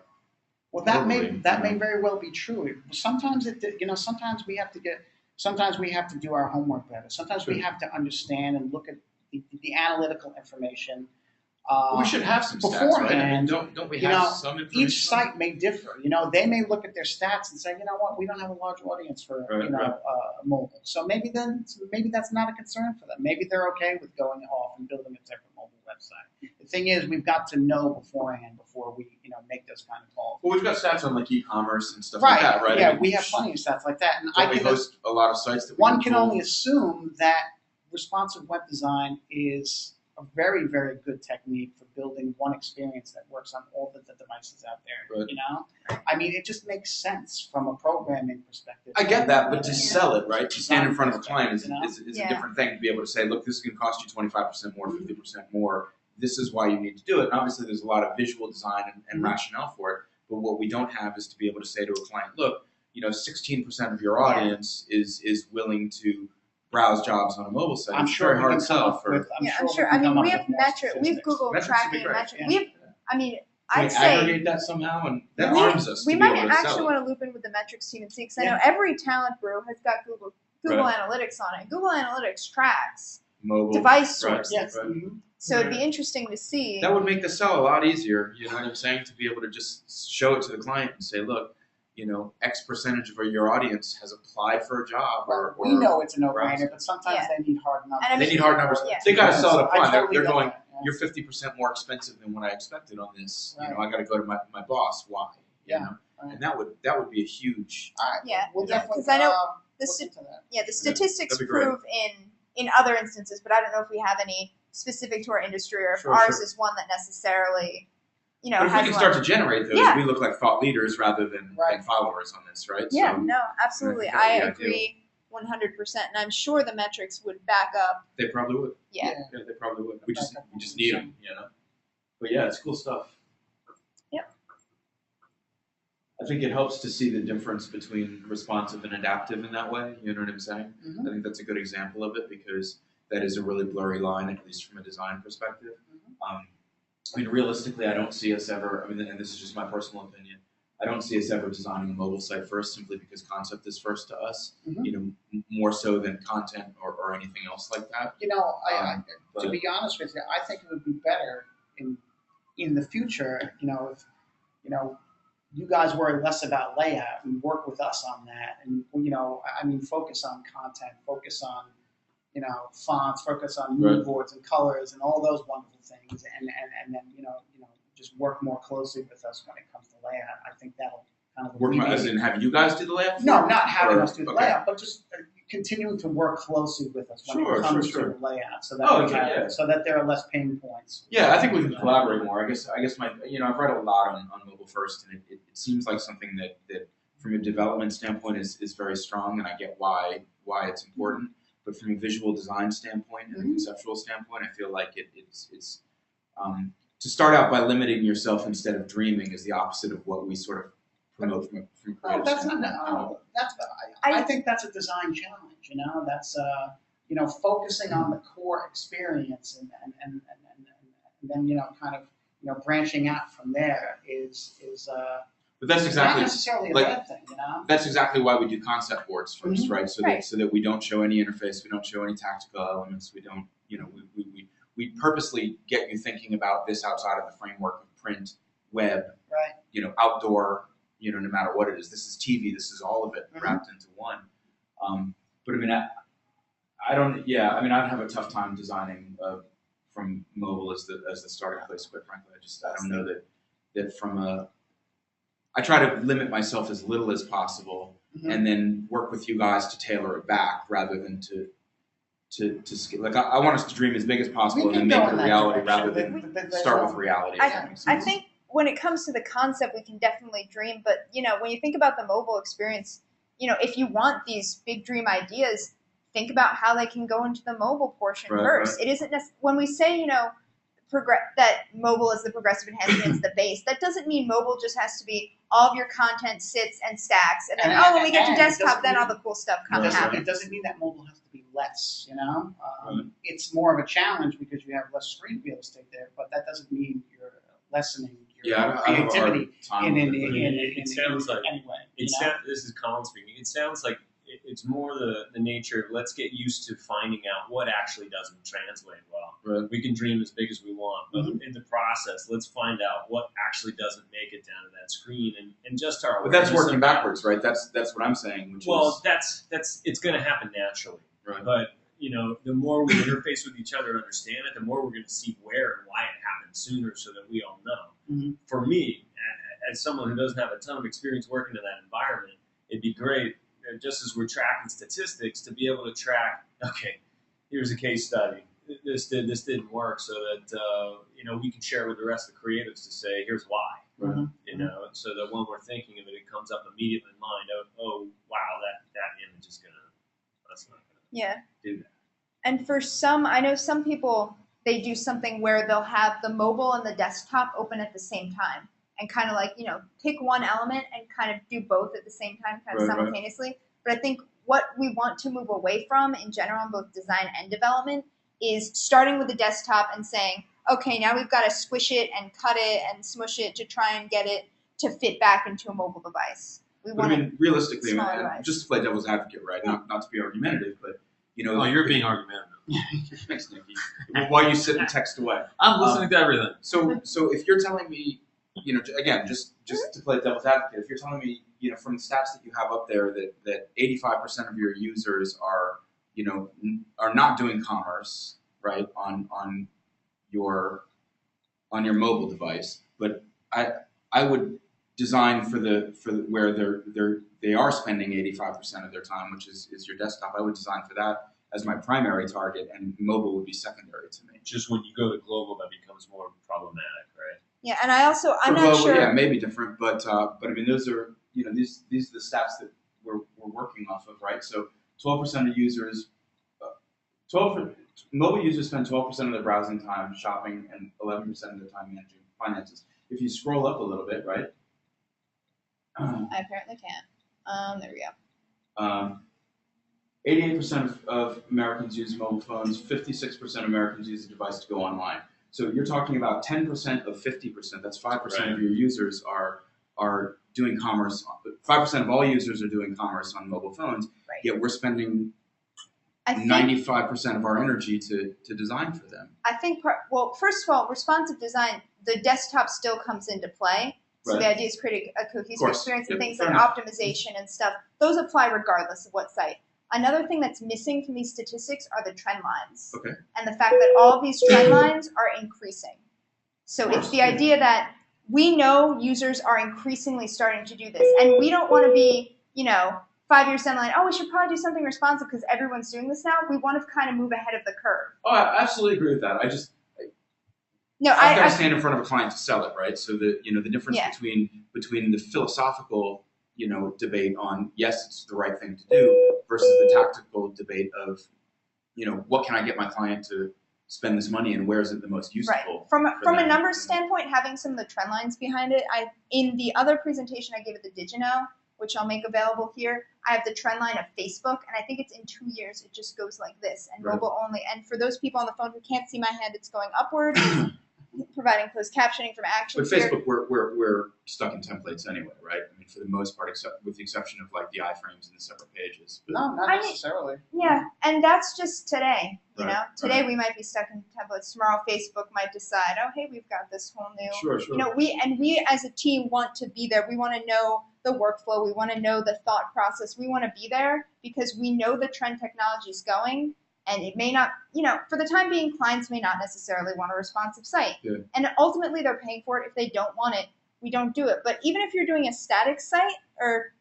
Well, that may very well be true. Sometimes sometimes we have to do our homework better. Sometimes we have to understand and look at the analytical information We should have some stats, right? I mean, beforehand, don't we you have know, some information? each site may differ. You know, they may look at their stats and say, you know what, we don't have a large audience for mobile. So maybe that's not a concern for them. Maybe they're okay with going off and building a separate mobile website. The thing is, we've got to know beforehand before we make those kind of calls. Well, we've got stats on like e-commerce and stuff like that, right? Yeah, I mean, we have plenty of stats like that, and don't we host a lot of sites that we one can control? only assume that responsive web design is a very, very good technique for building one experience that works on all the devices out there. Right. You know, I mean, it just makes sense from a programming perspective. I get that, but to sell it, right? To stand in front of a client is Yeah. a different thing. To be able to say, look, this is going to cost you 25% more, 50% more. This is why you need to do it. And obviously, there's a lot of visual design and rationale for it. But what we don't have is to be able to say to a client, look, 16% of your audience is willing to browse jobs on a mobile site. I'm It's sure very hard to sell for. I'm sure. I mean, we have metric. We have Google Metrics would be tracking great. metric. Yeah. We have. I mean, Can I'd we say aggregate that somehow, and that we- arms us. we to might be able to actually sell it. want to loop in with the metrics team and see, because I know every talent brew has got Google Right. Analytics on it. Google Analytics tracks Mobile device right, sources. Yes. right. So it'd be interesting to see. That would make the sell a lot easier. You know what I'm saying? To be able to just show it to the client and say, look, X percentage of your audience has applied for a job. Well, or we know it's a no-brainer, browsing. but sometimes Yeah. they need hard numbers. And I They mean, need hard numbers. yeah. They got to sell it up I front. totally They're get going, that, yeah. you're 50% more expensive than what I expected on this. Right. I got to go to my boss. Why? Yeah, You know? right. And that would be a huge. All right. Yeah, We'll yeah, definitely 'cause I know the look sta- into that. the statistics that'd be great. prove in other instances, but I don't know if we have any specific to our industry or if Sure, ours sure. is one that necessarily, But if we has can one. start to generate those, Yeah. we look like thought leaders rather than Right. followers on this, right? Yeah, So no, absolutely. I think I that would be agree 100%, and I'm sure the metrics would back up. they probably would. Yeah. Yeah, they probably would. We just Back up need them, But yeah, it's cool stuff. Yep. I think it helps to see the difference between responsive and adaptive in that way. You know what I'm saying? Mhm. I think that's a good example of it because that is a really blurry line, at least from a design perspective. I mean, realistically, I don't see us ever. I mean, and this is just my personal opinion. I don't see us ever designing a mobile site first, simply because concept is first to us. Mhm. More so than content or anything else like that. To But- be honest with you, I think it would be better in the future, if you guys worry less about layout and work with us on that, and focus on content, focus on fonts, focus on mood Right. boards and colors and all those wonderful things, and then just work more closely with us when it comes to layout. I think that'll kind of Work as alleviate- in have you guys do the layout? No, not having Or- us do the okay. layout, but just continuing to work closely with us when Sure, it comes sure. to the layout, so that Oh, okay, yeah. so that there are less pain points. Yeah, I think we can collaborate more. I guess my I've read a lot on mobile first, and it seems like something that from a development standpoint is very strong, and I get why it's important. But from a visual design standpoint and a conceptual standpoint, I feel like it's to start out by limiting yourself instead of dreaming is the opposite of what we sort of promote from a No, creative that's not. standpoint. I think that's a design challenge. That's focusing on the core experience, and then kind of branching out from there is But that's not exactly necessarily a like- bad thing. That's exactly why we do concept boards first, Mhm. right? So Right. that we don't show any interface, we don't show any tactical elements, we don't, we purposely get you thinking about this outside of the framework of print, web, Right. Outdoor, no matter what it is. This is TV, this is all of it Mhm. wrapped into one. But I mean, I don't, yeah, I mean, I'd have a tough time designing from mobile as the starting place, quite frankly. I don't know that from I try to limit myself as little as possible, Mhm. and then work with you guys to tailor it back rather than to scale. Like I want us to dream as big as possible We and then can make go it in a that reality direction. rather than There's start no- with reality. if that makes I sense. think when it comes to the concept, we can definitely dream. But when you think about the mobile experience, if you want these big dream ideas, think about how they can go into the mobile portion Right, first. It isn't when we say that mobile is the progressive enhancement, it's the base. That doesn't mean mobile just has to be all of your content sits and stacks, and then when we get to And it desktop, doesn't then all mean- the cool stuff It kind of Right. happens. doesn't mean that mobile has to be less. Right. It's more of a challenge because you have less screen real estate there, but that doesn't mean you're lessening your Yeah, I have a hard creativity time in with it. It sounds like- anyway. This is Colin speaking. It sounds like it it's more the nature of let's get used to finding out what actually doesn't translate well. Right. We can dream as big as we want, but in the process, let's find out what actually doesn't make it down to that screen and just our But that's awareness working of- backwards, right? That's what I'm saying. Which Well, is, that's it's going to happen naturally. Right. But the more we interface with each other and understand it, the more we're going to see where and why it happened sooner, so that we all know. Mhm. For me, as someone who doesn't have a ton of experience working in that environment, it'd be great, just as we're tracking statistics, to be able to track. Okay, here's a case study. This didn't work, so that we can share with the rest of the creatives to say, here's why. Right. So that when we're thinking of it, it comes up immediately in mind. Oh wow, that image is that's not gonna do that. And for some, I know some people, they do something where they'll have the mobile and the desktop open at the same time, and kind of like, pick one element and kind of do both at the same time, kind of Right, simultaneously. But I think what we want to move away from in general in both design and development is starting with the desktop and saying, okay, now we've got to squish it and cut it and smush it to try and get it to fit back into a mobile device. We But I want mean, realistically, smaller I mean, device. just to play devil's advocate, right? Not to be argumentative, but Oh, you're being argumentative. Thanks, Nikki. While you sit and text away. I'm listening to everything. So if you're telling me, again, just to play devil's advocate, if you're telling me, from the stats that you have up there that 85% of your users are not doing commerce, right, on your mobile device, but I would design for where they are spending 85% of their time, which is your desktop. I would design for that as my primary target, and mobile would be secondary to me. Just when you go to global, that becomes more problematic, right? Yeah, and I'm For not global, sure. yeah, maybe different, but I mean, those are these are the stats that we're working off of, right? So 12% of users, mobile users spend 12% of their browsing time shopping and 11% of their time managing finances. If you scroll up a little bit, right? I apparently can't. There we go. 88% of Americans use mobile phones. 56% of Americans use the device to go online. So you're talking about 10% of 50%. That's 5% of your users are doing commerce. 5% of all users are doing commerce on mobile phones. Right. Yet we're spending I think 95% of our energy to design for them. I think, first of all, responsive design, the desktop still comes into play. So Right. the idea is creating a cohesive course. experience, and Yep. things Fair like enough. optimization and stuff. Those apply regardless of what site. Another thing that's missing from these statistics are the trend lines. Okay. And the fact that all of these trend lines are increasing. So Of it's course, the yeah. idea that we know users are increasingly starting to do this. And we don't want to be, 5 years down the line, we should probably do something responsive because everyone's doing this now. We want to kind of move ahead of the curve. Oh, I absolutely agree with that. No, I've got I to stand in front of a client to sell it, right? So the difference Yeah. between the philosophical debate on yes, it's the right thing to do versus the tactical debate of what can I get my client to spend this money and where is it the most useful? Right. From for a them, numbers standpoint, having some of the trend lines behind it, in the other presentation I gave at the Digino, which I'll make available here, I have the trend line of Facebook, and I think it's in 2 years, it just goes like this, and Right. mobile only. And for those people on the phone who can't see my hand, it's going upward, providing closed captioning from But actions here. Facebook, we're stuck in templates anyway, right? I mean, for the most part, except with the exception of like the iframes and the separate pages. But No, not I mean- necessarily. Yeah, and that's just today, Right, Today right. we might be stuck in templates. Tomorrow Facebook might decide, oh, hey, we've got this whole new sure. we as a team want to be there. We want to know the workflow. We want to know the thought process. We want to be there because we know the trend technology is going, and it may not, for the time being, clients may not necessarily want a responsive site. Yeah. And ultimately they're paying for it. If they don't want it, we don't do it. But even if you're doing a static site or,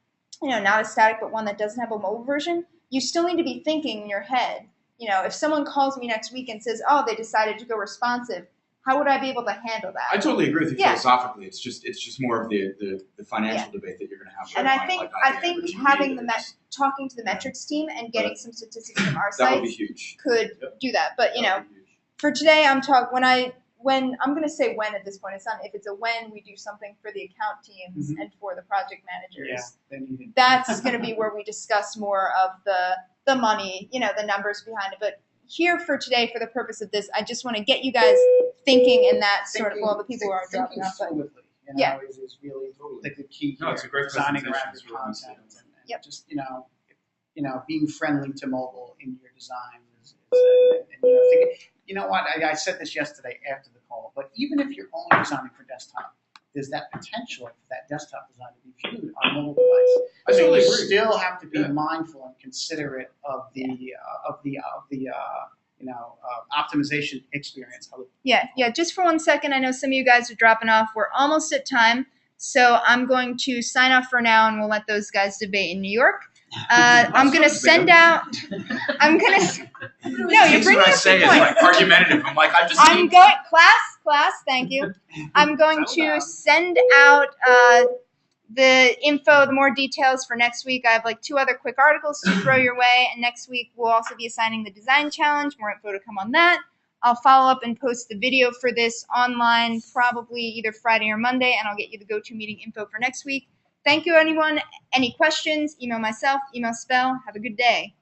not a static, but one that doesn't have a mobile version, you still need to be thinking in your head, if someone calls me next week and says, oh, they decided to go responsive, how would I be able to handle that? I totally agree with you Yeah. philosophically. It's just more of the financial debate that you're going to have. with And a I client think like I think RWD having that's- talking to the metrics team and getting Right. some statistics from our that would be sites huge. could Yep. do that. But That would be huge. for today, I'm talking when I'm going to say when at this point. It's not if. It's a when we do something for the account teams and for the project managers. Yeah, they need it. That's going to be where we discuss more of the money, the numbers behind it. But here for today, for the purpose of this, I just want to get you guys thinking in that sort of, well, the people who are dropping off. But Fluidly, Yeah. is really the key No, here. it's a great Designing presentation. around It's your really content. nice. And Yep. just, being friendly to mobile in your design is you know what, I said this yesterday after the call, but even if you're only designing for desktop, there's that potential for that desktop design to be viewed on a mobile device. I So totally you agree. still have to be Yeah. mindful and considerate of the optimization experience. Yeah, just for 1 second, I know some of you guys are dropping off. We're almost at time, so I'm going to sign off for now, and we'll let those guys debate in New York. I'm gonna send out. I'm gonna. No, you're bringing what I up say the is point. like argumentative. I'm like, I just I'm need. going class. Thank you. I'm going to send out the info, the more details for next week. I have like 2 other quick articles to throw your way, and next week we'll also be assigning the design challenge. More info to come on that. I'll follow up and post the video for this online probably either Friday or Monday, and I'll get you the GoToMeeting info for next week. Thank you, anyone. Any questions? Email myself, email Spell. Have a good day.